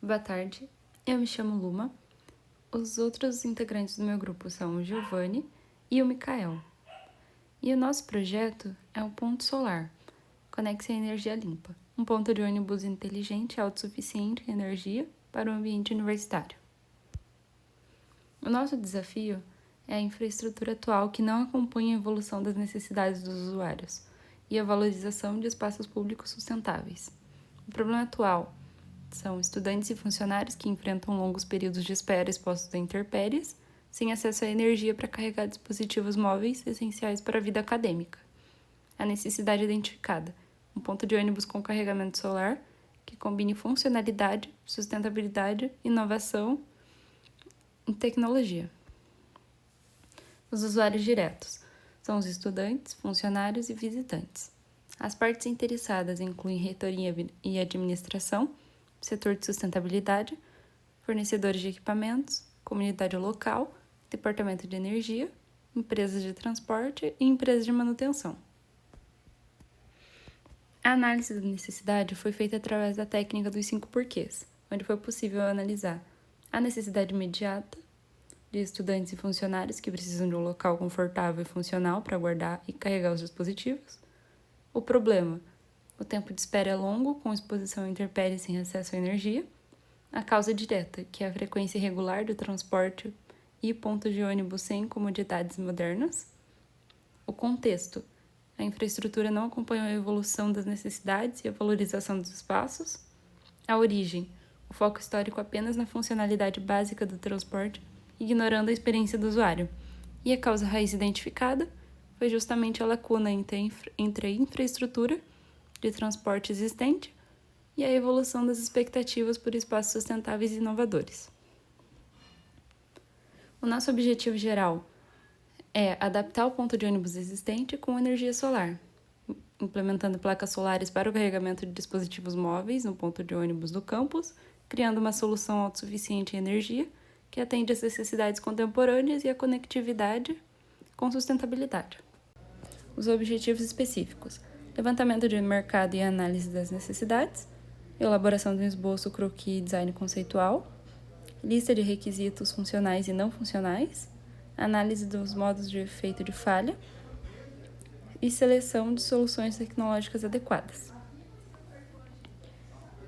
Boa tarde, eu me chamo Luma. Os outros integrantes do meu grupo são o Giovanni e o Mikael. E o nosso projeto é o Ponto Solar, Conecte a Energia Limpa, um ponto de ônibus inteligente e autossuficiente em energia para o ambiente universitário. O nosso desafio é a infraestrutura atual que não acompanha a evolução das necessidades dos usuários e a valorização de espaços públicos sustentáveis. O problema atual são estudantes e funcionários que enfrentam longos períodos de espera expostos a intempéries, sem acesso à energia para carregar dispositivos móveis essenciais para a vida acadêmica. A necessidade identificada: um ponto de ônibus com carregamento solar que combine funcionalidade, sustentabilidade, inovação e tecnologia. Os usuários diretos são os estudantes, funcionários e visitantes. As partes interessadas incluem reitoria e administração, setor de sustentabilidade, fornecedores de equipamentos, comunidade local, departamento de energia, empresas de transporte e empresas de manutenção. A análise da necessidade foi feita através da técnica dos 5 porquês, onde foi possível analisar a necessidade imediata de estudantes e funcionários que precisam de um local confortável e funcional para guardar e carregar os dispositivos. O problema: o tempo de espera é longo, com exposição a intempéries sem acesso à energia. A causa direta, que é a frequência irregular do transporte e pontos de ônibus sem comodidades modernas. O contexto: a infraestrutura não acompanha a evolução das necessidades e a valorização dos espaços. A origem: o foco histórico apenas na funcionalidade básica do transporte, ignorando a experiência do usuário. E a causa raiz identificada foi justamente a lacuna entre a infraestrutura de transporte existente e a evolução das expectativas por espaços sustentáveis e inovadores. O nosso objetivo geral é adaptar o ponto de ônibus existente com energia solar, implementando placas solares para o carregamento de dispositivos móveis no ponto de ônibus do campus, criando uma solução autossuficiente em energia que atende às necessidades contemporâneas e a conectividade com sustentabilidade. Os objetivos específicos: levantamento de mercado e análise das necessidades, elaboração de um esboço, croquis e design conceitual, lista de requisitos funcionais e não funcionais, análise dos modos de efeito de falha e seleção de soluções tecnológicas adequadas.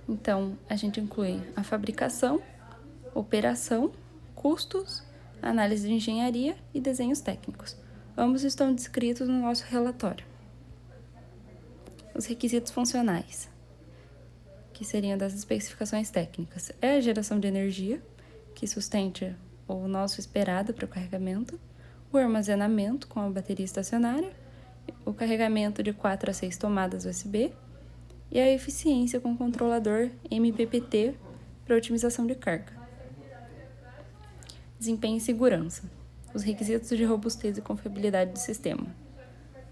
Então, a gente inclui a fabricação, operação, custos, análise de engenharia e desenhos técnicos. Ambos estão descritos no nosso relatório. Os requisitos funcionais, que seriam das especificações técnicas, é a geração de energia, que sustente o nosso esperado para o carregamento, o armazenamento com a bateria estacionária, o carregamento de 4 a 6 tomadas USB e a eficiência com o controlador MPPT para otimização de carga. Desempenho e segurança. Os requisitos de robustez e confiabilidade do sistema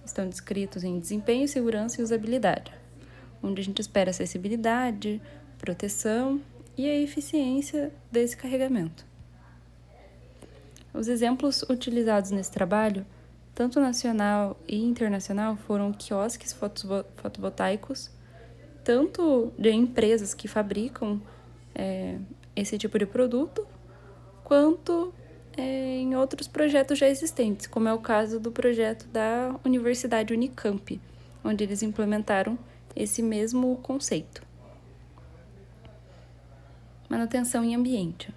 estão descritos em desempenho, segurança e usabilidade, onde a gente espera acessibilidade, proteção e a eficiência desse carregamento. Os exemplos utilizados nesse trabalho, tanto nacional e internacional, foram quiosques fotovoltaicos, tanto de empresas que fabricam esse tipo de produto, quanto em outros projetos já existentes, como é o caso do projeto da Universidade Unicamp, onde eles implementaram esse mesmo conceito. Manutenção em ambiente.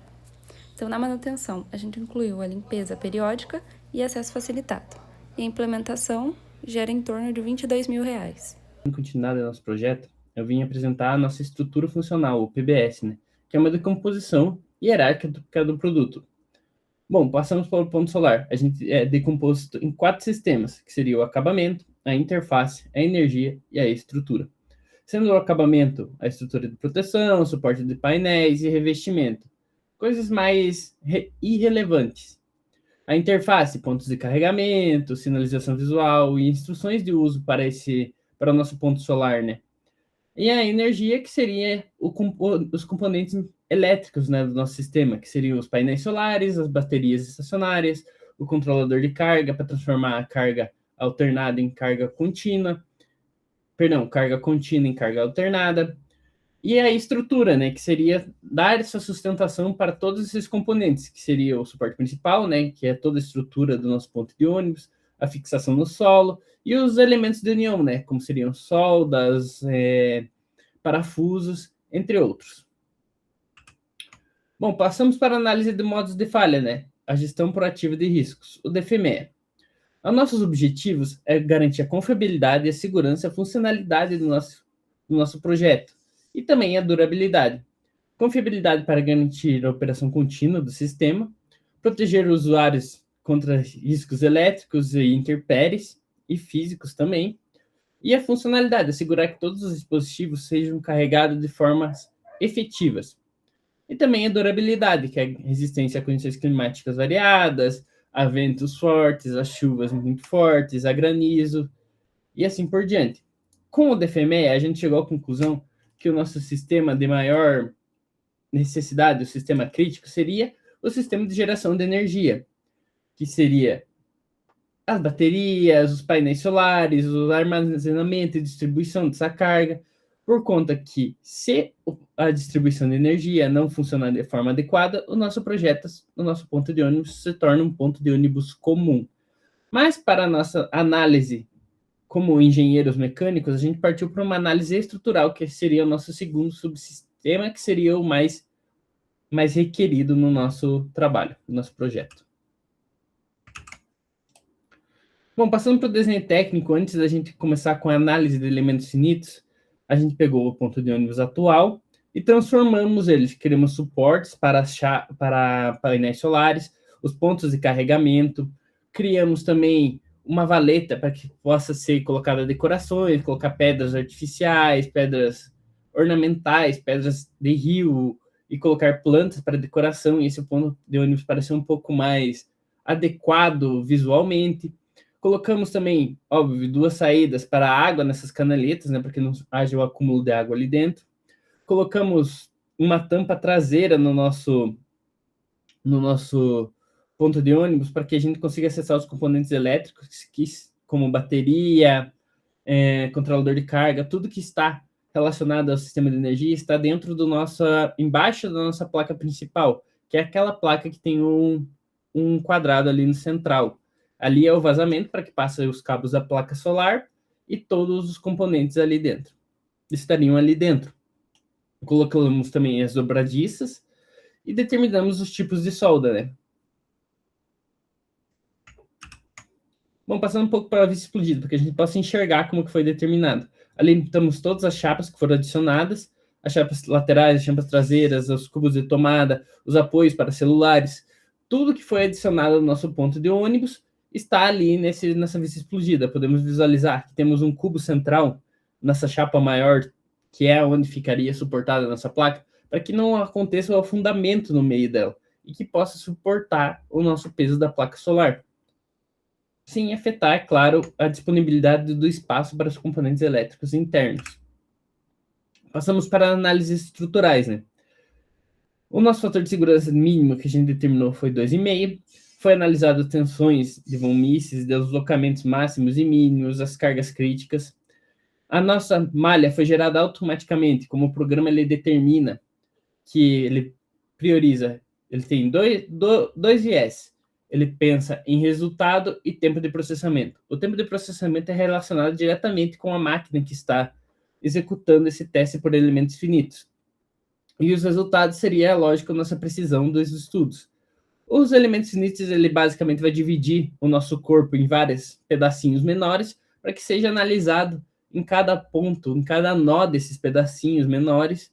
Então, na manutenção, a gente incluiu a limpeza periódica e acesso facilitado. E a implementação gera em torno de R$22 mil. Em continuidade do nosso projeto, eu vim apresentar a nossa estrutura funcional, o PBS, que é uma decomposição hierárquica do produto. Bom, passamos para o ponto solar. A gente é decomposto em 4 sistemas, que seria o acabamento, a interface, a energia e a estrutura. Sendo o acabamento a estrutura de proteção, suporte de painéis e revestimento. Coisas mais irrelevantes. A interface, pontos de carregamento, sinalização visual e instruções de uso para o nosso ponto solar, E a energia, que seria os componentes elétricos, do nosso sistema, que seriam os painéis solares, as baterias estacionárias, o controlador de carga para transformar a carga alternada em carga contínua, carga contínua em carga alternada, E a estrutura, né, que seria dar essa sustentação para todos esses componentes, que seria o suporte principal, né, que é toda a estrutura do nosso ponto de ônibus, a fixação no solo, e os elementos de união, né, como seriam soldas, parafusos, entre outros. Bom, passamos para a análise de modos de falha, né, a gestão proativa de riscos, o DFME. Os nossos objetivos é garantir a confiabilidade, a segurança e a funcionalidade do nosso projeto, e também a durabilidade. Confiabilidade para garantir a operação contínua do sistema, proteger os usuários contra riscos elétricos e intempéries, e físicos também, e a funcionalidade, assegurar que todos os dispositivos sejam carregados de formas efetivas. E também a durabilidade, que é a resistência a condições climáticas variadas, a ventos fortes, a chuvas muito fortes, a granizo, e assim por diante. Com o DFME, a gente chegou à conclusão que o nosso sistema de maior necessidade, o sistema crítico, seria o sistema de geração de energia, que seria as baterias, os painéis solares, o armazenamento e distribuição dessa carga, por conta que, se a distribuição de energia não funcionar de forma adequada, o nosso projeto, o nosso ponto de ônibus se torna um ponto de ônibus comum. Mas, para a nossa análise como engenheiros mecânicos, a gente partiu para uma análise estrutural, que seria o nosso segundo subsistema, que seria o mais requerido no nosso trabalho, no nosso projeto. Bom, passando para o desenho técnico, antes da gente começar com a análise de elementos finitos, a gente pegou o ponto de ônibus atual e transformamos eles. Criamos suportes para painéis solares, os pontos de carregamento, criamos também uma valeta para que possa ser colocada decorações, colocar pedras artificiais, pedras ornamentais, pedras de rio, e colocar plantas para decoração, e esse ponto de ônibus parecer um pouco mais adequado visualmente. Colocamos também, óbvio, duas saídas para a água nessas canaletas, né, para que não haja o acúmulo de água ali dentro. Colocamos uma tampa traseira no nosso ponto de ônibus para que a gente consiga acessar os componentes elétricos, como bateria, controlador de carga, tudo que está relacionado ao sistema de energia está dentro embaixo da nossa placa principal, que é aquela placa que tem um quadrado ali no central. Ali é o vazamento para que passe os cabos da placa solar e todos os componentes ali dentro. Estariam ali dentro. Colocamos também as dobradiças e determinamos os tipos de solda, né? Bom, passando um pouco para a vista explodida, para que a gente possa enxergar como que foi determinado. Alimentamos todas as chapas que foram adicionadas, as chapas laterais, as chapas traseiras, os cubos de tomada, os apoios para celulares, tudo que foi adicionado no nosso ponto de ônibus está ali nessa vista explodida. Podemos visualizar que temos um cubo central nessa chapa maior, que é onde ficaria suportada a nossa placa, para que não aconteça o afundamento no meio dela e que possa suportar o nosso peso da placa solar. Sem afetar, é claro, a disponibilidade do espaço para os componentes elétricos internos. Passamos para análises estruturais, né? O nosso fator de segurança mínimo que a gente determinou foi 2,5. Foi analisado tensões de von Mises, deslocamentos máximos e mínimos, as cargas críticas. A nossa malha foi gerada automaticamente, como o programa ele determina que ele prioriza, ele tem dois viés. Ele pensa em resultado e tempo de processamento. O tempo de processamento é relacionado diretamente com a máquina que está executando esse teste por elementos finitos. E os resultados seria, lógico, a nossa precisão dos estudos. Os elementos finitos, ele basicamente vai dividir o nosso corpo em vários pedacinhos menores para que seja analisado em cada ponto, em cada nó desses pedacinhos menores,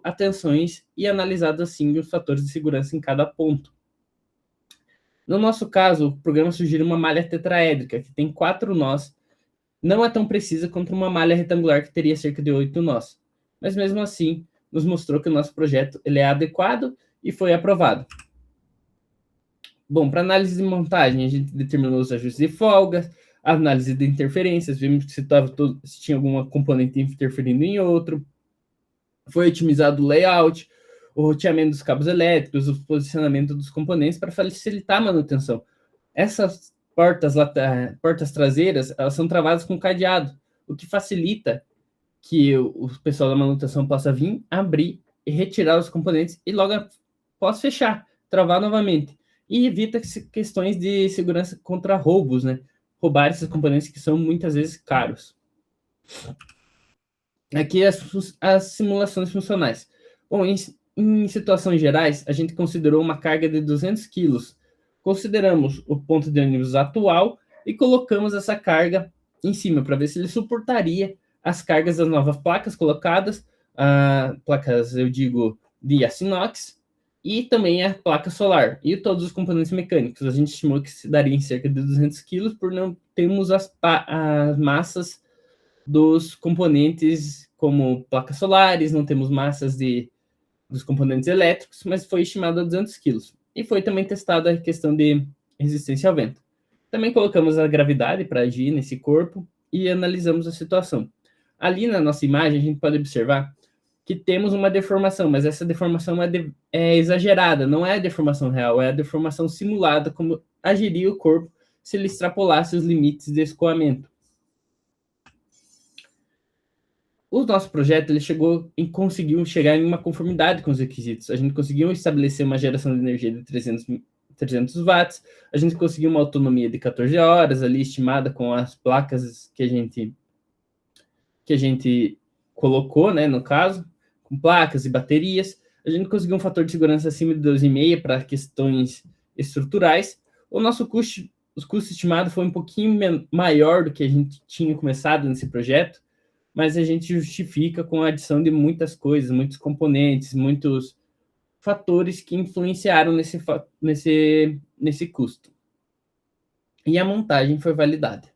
as tensões e analisado assim os fatores de segurança em cada ponto. No nosso caso, o programa sugere uma malha tetraédrica, que tem 4 nós. Não é tão precisa quanto uma malha retangular, que teria cerca de 8 nós. Mas mesmo assim, nos mostrou que o nosso projeto ele é adequado e foi aprovado. Bom, para análise de montagem, a gente determinou os ajustes de folga, a análise de interferências, vimos que se tinha alguma componente interferindo em outro. Foi otimizado o layout, o roteamento dos cabos elétricos, o posicionamento dos componentes para facilitar a manutenção. Essas portas traseiras, elas são travadas com cadeado, o que facilita que o pessoal da manutenção possa vir, abrir e retirar os componentes e logo após fechar, travar novamente. E evita questões de segurança contra roubos, né? Roubar esses componentes que são muitas vezes caros. Aqui as simulações funcionais. Bom, em situações gerais, a gente considerou uma carga de 200 quilos. Consideramos o ponto de ônibus atual e colocamos essa carga em cima para ver se ele suportaria as cargas das novas placas colocadas, placas, eu digo, de aço inox, e também a placa solar e todos os componentes mecânicos. A gente estimou que se daria em cerca de 200 quilos por não termos as massas dos componentes como placas solares, não temos massas dos componentes elétricos, mas foi estimado a 200 quilos. E foi também testada a questão de resistência ao vento. Também colocamos a gravidade para agir nesse corpo e analisamos a situação. Ali na nossa imagem, a gente pode observar que temos uma deformação, mas essa deformação é exagerada, não é a deformação real, é a deformação simulada, como agiria o corpo se ele extrapolasse os limites de escoamento. O nosso projeto ele conseguiu chegar em uma conformidade com os requisitos. A gente conseguiu estabelecer uma geração de energia de 300 watts, a gente conseguiu uma autonomia de 14 horas, ali estimada com as placas que a gente colocou, né, no caso, com placas e baterias. A gente conseguiu um fator de segurança acima de 12,5 para questões estruturais. O custo estimado foi um pouquinho maior do que a gente tinha começado nesse projeto, mas a gente justifica com a adição de muitas coisas, muitos componentes, muitos fatores que influenciaram nesse custo. E a montagem foi validada.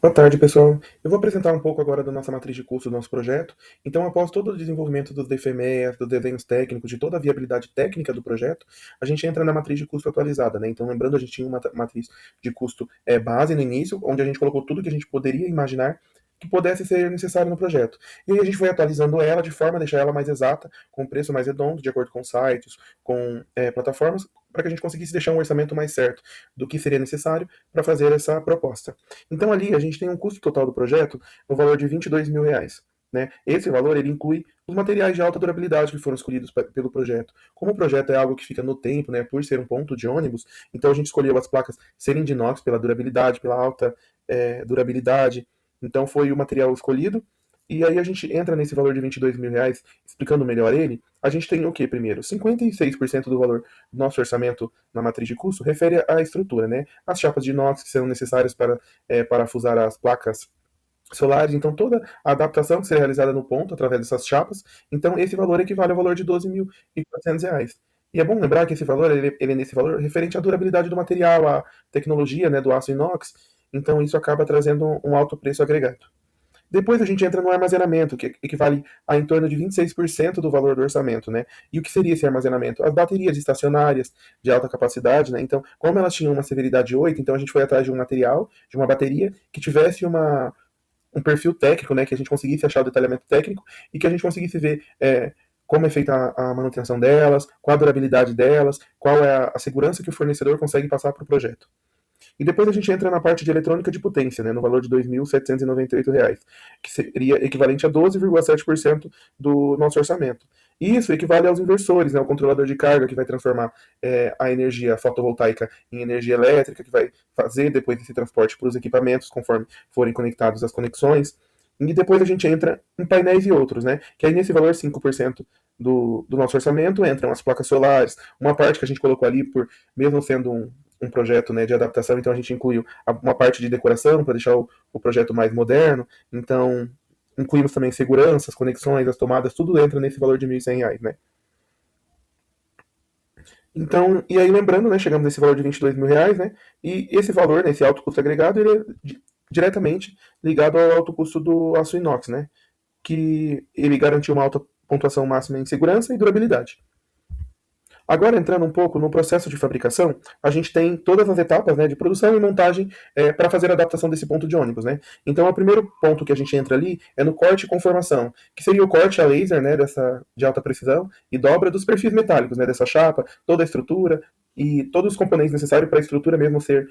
Boa tarde, pessoal. Eu vou apresentar um pouco agora da nossa matriz de custo do nosso projeto. Então, após todo o desenvolvimento dos DFMEs, dos desenhos técnicos, de toda a viabilidade técnica do projeto, a gente entra na matriz de custo atualizada, né? Então, lembrando, a gente tinha uma matriz de custo base no início, onde a gente colocou tudo que a gente poderia imaginar que pudesse ser necessário no projeto. E aí a gente foi atualizando ela de forma a deixar ela mais exata, com preço mais redondo, de acordo com sites, com plataformas, para que a gente conseguisse deixar um orçamento mais certo do que seria necessário para fazer essa proposta. Então ali a gente tem um custo total do projeto no valor de R$ 22.000. Né? Esse valor ele inclui os materiais de alta durabilidade que foram escolhidos pelo projeto. Como o projeto é algo que fica no tempo, né, por ser um ponto de ônibus, então a gente escolheu as placas serem de inox pela durabilidade, pela alta durabilidade. Então foi o material escolhido. E aí a gente entra nesse valor de R$ 22.000, explicando melhor ele. A gente tem o que primeiro? 56% do valor do nosso orçamento na matriz de custo refere à estrutura, né? As chapas de inox que serão necessárias para parafusar as placas solares, então toda a adaptação que será realizada no ponto através dessas chapas. Então esse valor equivale ao valor de R$ 12.400. E é bom lembrar que esse valor, ele é nesse valor referente à durabilidade do material, à tecnologia, né, do aço inox. Então isso acaba trazendo um alto preço agregado. Depois a gente entra no armazenamento, que equivale a em torno de 26% do valor do orçamento, né? E o que seria esse armazenamento? As baterias estacionárias de alta capacidade, né? Então, como elas tinham uma severidade 8, então a gente foi atrás de um material, de uma bateria, que tivesse um perfil técnico, né? Que a gente conseguisse achar o detalhamento técnico e que a gente conseguisse ver como é feita a manutenção delas, qual a durabilidade delas, qual é a segurança que o fornecedor consegue passar para o projeto. E depois a gente entra na parte de eletrônica de potência, né, no valor de R$ 2.798, que seria equivalente a 12,7% do nosso orçamento. E isso equivale aos inversores, né, o controlador de carga que vai transformar a energia fotovoltaica em energia elétrica, que vai fazer depois esse transporte para os equipamentos conforme forem conectados as conexões. E depois a gente entra em painéis e outros, né? Que aí nesse valor 5% do nosso orçamento entram as placas solares, uma parte que a gente colocou ali mesmo sendo um projeto, né, de adaptação, então a gente incluiu uma parte de decoração para deixar o projeto mais moderno, então incluímos também segurança, as conexões, as tomadas, tudo entra nesse valor de R$ 1.100, né? Então, e aí lembrando, né, chegamos nesse valor de R$ 22.000, né, e esse valor, né, esse alto custo agregado, ele é diretamente ligado ao alto custo do aço inox, né, que ele garantiu uma alta pontuação máxima em segurança e durabilidade. Agora, entrando um pouco no processo de fabricação, a gente tem todas as etapas, né, de produção e montagem para fazer a adaptação desse ponto de ônibus, né? Então, o primeiro ponto que a gente entra ali é no corte e conformação, que seria o corte a laser, né, de alta precisão, e dobra dos perfis metálicos, né, dessa chapa, toda a estrutura e todos os componentes necessários para a estrutura mesmo ser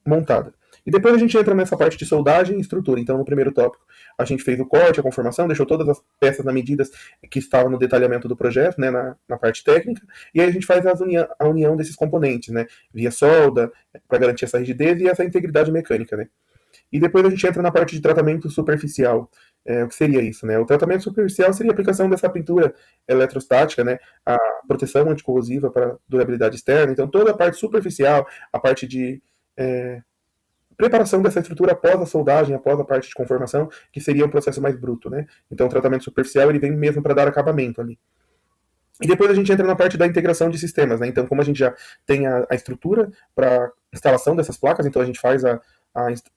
montada. E depois a gente entra nessa parte de soldagem e estrutura. Então, no primeiro tópico, a gente fez o corte, a conformação, deixou todas as peças na medidas que estavam no detalhamento do projeto, né, na parte técnica, e aí a gente faz a união desses componentes, né, via solda, para garantir essa rigidez e essa integridade mecânica, né. E depois a gente entra na parte de tratamento superficial. O que seria isso, né? O tratamento superficial seria a aplicação dessa pintura eletrostática, né? A proteção anticorrosiva para durabilidade externa. Então, toda a parte superficial, a parte de preparação dessa estrutura após a soldagem, após a parte de conformação, que seria um processo mais bruto, né? Então, o tratamento superficial, ele vem mesmo para dar acabamento ali. E depois a gente entra na parte da integração de sistemas, né? Então, como a gente já tem a estrutura para instalação dessas placas, então a gente faz a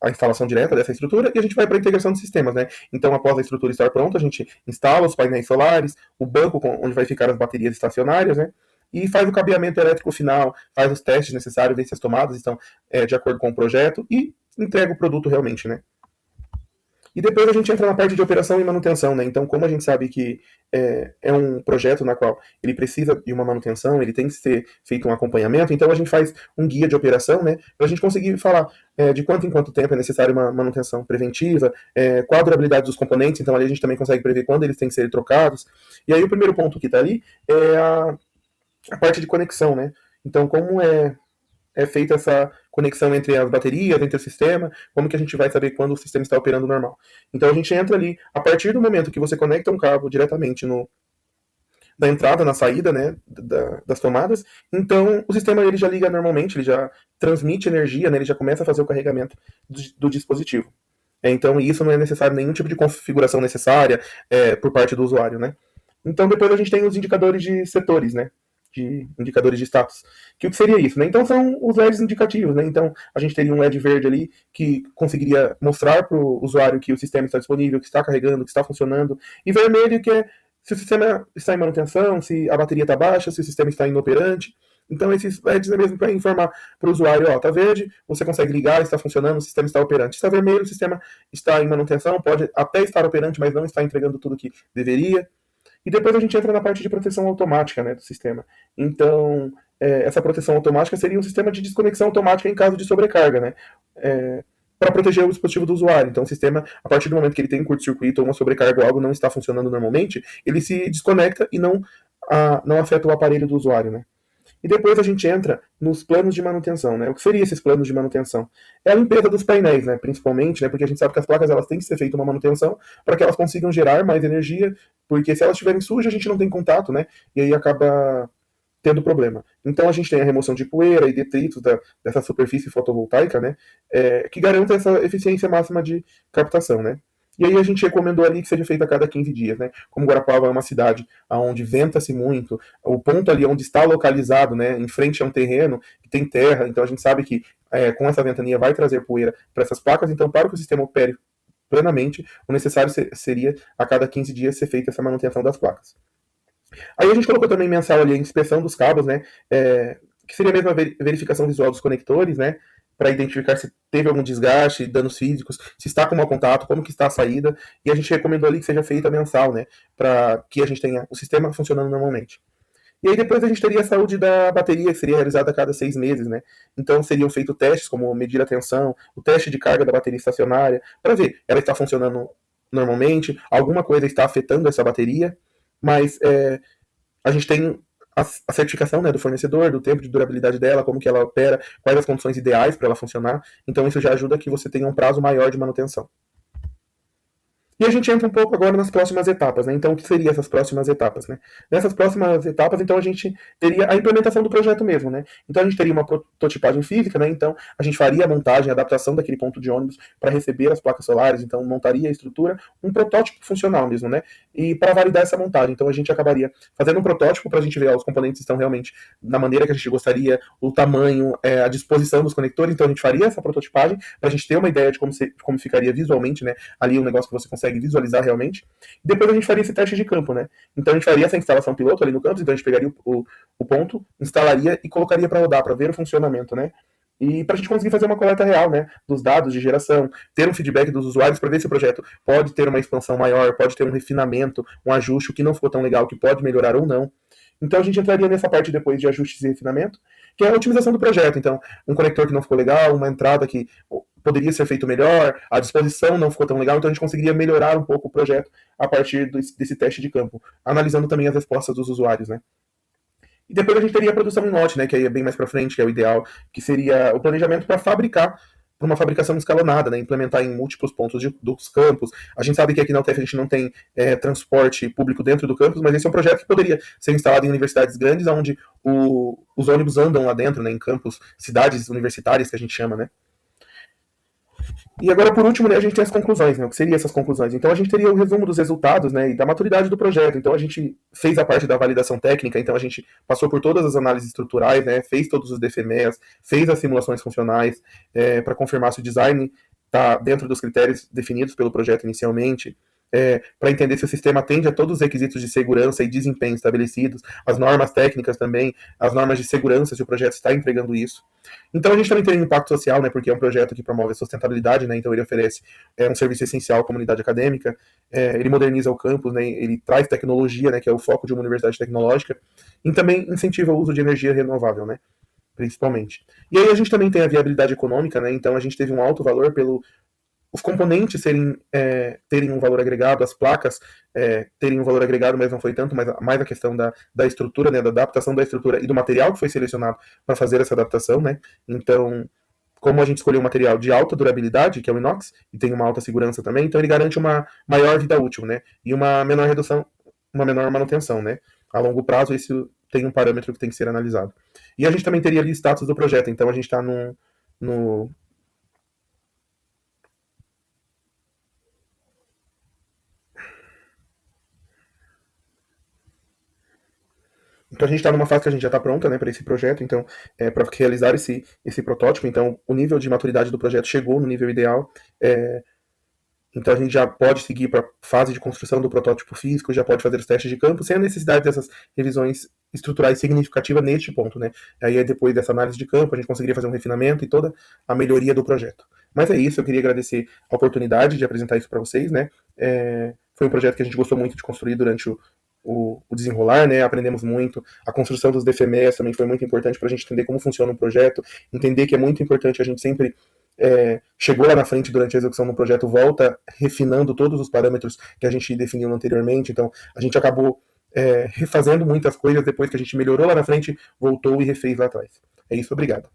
instalação direta dessa estrutura e a gente vai para a integração de sistemas, né? Então, após a estrutura estar pronta, a gente instala os painéis solares, o banco onde vai ficar as baterias estacionárias, né? E faz o cabeamento elétrico final, faz os testes necessários, vê se as tomadas estão de acordo com o projeto e entrega o produto realmente, né? E depois a gente entra na parte de operação e manutenção, né? Então, como a gente sabe que é um projeto na qual ele precisa de uma manutenção, ele tem que ser feito um acompanhamento, então a gente faz um guia de operação, né? Para a gente conseguir falar de quanto em quanto tempo é necessário uma manutenção preventiva, qual a durabilidade dos componentes, então ali a gente também consegue prever quando eles têm que ser trocados. E aí o primeiro ponto que está ali é a parte de conexão, né? Então, como é feita essa conexão entre as baterias, entre o sistema, como que a gente vai saber quando o sistema está operando normal. Então a gente entra ali, a partir do momento que você conecta um cabo diretamente da entrada, na saída, né, das tomadas, então o sistema ele já liga normalmente, ele já transmite energia, né, ele já começa a fazer o carregamento do dispositivo. Então isso não é necessário nenhum tipo de configuração necessária por parte do usuário, né. Então depois a gente tem os indicadores de setores, né, de indicadores de status. Que o que seria isso, né? Então são os LEDs indicativos, né? Então a gente teria um LED verde ali que conseguiria mostrar para o usuário que o sistema está disponível, que está carregando, que está funcionando, e vermelho que é se o sistema está em manutenção, se a bateria está baixa, se o sistema está inoperante. Então esses LEDs é mesmo para informar para o usuário, ó, tá verde, você consegue ligar, está funcionando, o sistema está operante. Está vermelho, o sistema está em manutenção, pode até estar operante, mas não está entregando tudo que deveria. E depois a gente entra na parte de proteção automática, né, do sistema. Então, essa proteção automática seria um sistema de desconexão automática em caso de sobrecarga, né? Para proteger o dispositivo do usuário. Então, o sistema, a partir do momento que ele tem um curto-circuito ou uma sobrecarga ou algo não está funcionando normalmente, ele se desconecta e não afeta o aparelho do usuário, né? E depois a gente entra nos planos de manutenção, né? O que seriam esses planos de manutenção? É a limpeza dos painéis, né? Principalmente, né? Porque a gente sabe que as placas elas têm que ser feita uma manutenção para que elas consigam gerar mais energia, porque se elas estiverem sujas a gente não tem contato, né? E aí acaba tendo problema. Então a gente tem a remoção de poeira e detritos dessa superfície fotovoltaica, né? Que garanta essa eficiência máxima de captação, né? E aí a gente recomendou ali que seja feito a cada 15 dias, né? Como Guarapava é uma cidade onde venta-se muito, o ponto ali onde está localizado, né, em frente a um terreno que tem terra, então a gente sabe que com essa ventania vai trazer poeira para essas placas, então para que o sistema opere plenamente, o necessário seria a cada 15 dias ser feita essa manutenção das placas. Aí a gente colocou também mensal ali a inspeção dos cabos, né, que seria mesmo a verificação visual dos conectores, né, para identificar se teve algum desgaste, danos físicos, se está com mau contato, como que está a saída, e a gente recomendou ali que seja feita mensal, né, para que a gente tenha o sistema funcionando normalmente. E aí depois a gente teria a saúde da bateria, que seria realizada a cada 6 meses, né? Então seriam feitos testes, como medir a tensão, o teste de carga da bateria estacionária, para ver, ela está funcionando normalmente, alguma coisa está afetando essa bateria, mas a gente tem a certificação, né, do fornecedor, do tempo de durabilidade dela, como que ela opera, quais as condições ideais para ela funcionar. Então isso já ajuda que você tenha um prazo maior de manutenção. E a gente entra um pouco agora nas próximas etapas, né? Então, o que seriam essas próximas etapas, né? Nessas próximas etapas, então, a gente teria a implementação do projeto mesmo, né? Então, a gente teria uma prototipagem física, né? Então, a gente faria a montagem, a adaptação daquele ponto de ônibus para receber as placas solares, então, montaria a estrutura, um protótipo funcional mesmo, né? E para validar essa montagem, então, a gente acabaria fazendo um protótipo para a gente ver, ó, os componentes estão realmente na maneira que a gente gostaria, o tamanho, a disposição dos conectores, então, a gente faria essa prototipagem para a gente ter uma ideia de como ficaria visualmente, né? Ali um negócio que você consegue visualizar realmente. Depois a gente faria esse teste de campo, né? Então a gente faria essa instalação piloto ali no campus, então a gente pegaria o ponto, instalaria e colocaria para rodar, para ver o funcionamento, né? E para a gente conseguir fazer uma coleta real, né, dos dados de geração, ter um feedback dos usuários para ver se o projeto pode ter uma expansão maior, pode ter um refinamento, um ajuste, o que não ficou tão legal, que pode melhorar ou não. Então a gente entraria nessa parte depois de ajustes e refinamento, que é a otimização do projeto. Então, um conector que não ficou legal, uma entrada que poderia ser feito melhor, a disposição não ficou tão legal, então a gente conseguiria melhorar um pouco o projeto a partir desse teste de campo, analisando também as respostas dos usuários, né? E depois a gente teria a produção em lote, né, que aí é bem mais para frente, que é o ideal, que seria o planejamento para fabricar, para uma fabricação escalonada, né, implementar em múltiplos pontos dos campos. A gente sabe que aqui na UTF a gente não tem transporte público dentro do campus, mas esse é um projeto que poderia ser instalado em universidades grandes, onde os ônibus andam lá dentro, né, em campos, cidades universitárias que a gente chama, né. E agora, por último, né, a gente tem as conclusões, né? O que seriam essas conclusões? Então, a gente teria o resumo dos resultados, né, e da maturidade do projeto. Então, a gente fez a parte da validação técnica, então a gente passou por todas as análises estruturais, né, fez todos os DFMEAs, fez as simulações funcionais para confirmar se o design está dentro dos critérios definidos pelo projeto inicialmente, para entender se o sistema atende a todos os requisitos de segurança e desempenho estabelecidos, as normas técnicas também, as normas de segurança, se o projeto está entregando isso. Então a gente também tem um impacto social, né, porque é um projeto que promove a sustentabilidade, né, então ele oferece um serviço essencial à comunidade acadêmica, ele moderniza o campus, né, ele traz tecnologia, né, que é o foco de uma universidade tecnológica, e também incentiva o uso de energia renovável, né, principalmente. E aí a gente também tem a viabilidade econômica, né, então a gente teve um alto valor pelo os componentes terem um valor agregado, as placas terem um valor agregado, mas não foi tanto, mas mais a questão da estrutura, né, da adaptação da estrutura e do material que foi selecionado para fazer essa adaptação, né? Então, como a gente escolheu um material de alta durabilidade, que é o inox, e tem uma alta segurança também, então ele garante uma maior vida útil, né? E uma menor redução, uma menor manutenção, né? A longo prazo, isso tem um parâmetro que tem que ser analisado. E a gente também teria ali status do projeto, então a gente está no Então a gente está numa fase que a gente já está pronta, né, para esse projeto, então para realizar esse protótipo, então o nível de maturidade do projeto chegou no nível ideal, então a gente já pode seguir para a fase de construção do protótipo físico, já pode fazer os testes de campo sem a necessidade dessas revisões estruturais significativas neste ponto, né? Aí depois dessa análise de campo a gente conseguiria fazer um refinamento e toda a melhoria do projeto. Mas é isso, eu queria agradecer a oportunidade de apresentar isso para vocês, né? Foi um projeto que a gente gostou muito de construir durante o desenrolar, né? Aprendemos muito. A construção dos DFMEs também foi muito importante para a gente entender como funciona um projeto, entender que é muito importante a gente sempre chegou lá na frente durante a execução do projeto, volta refinando todos os parâmetros que a gente definiu anteriormente. Então, a gente acabou refazendo muitas coisas depois que a gente melhorou lá na frente, voltou e refez lá atrás. É isso, obrigado.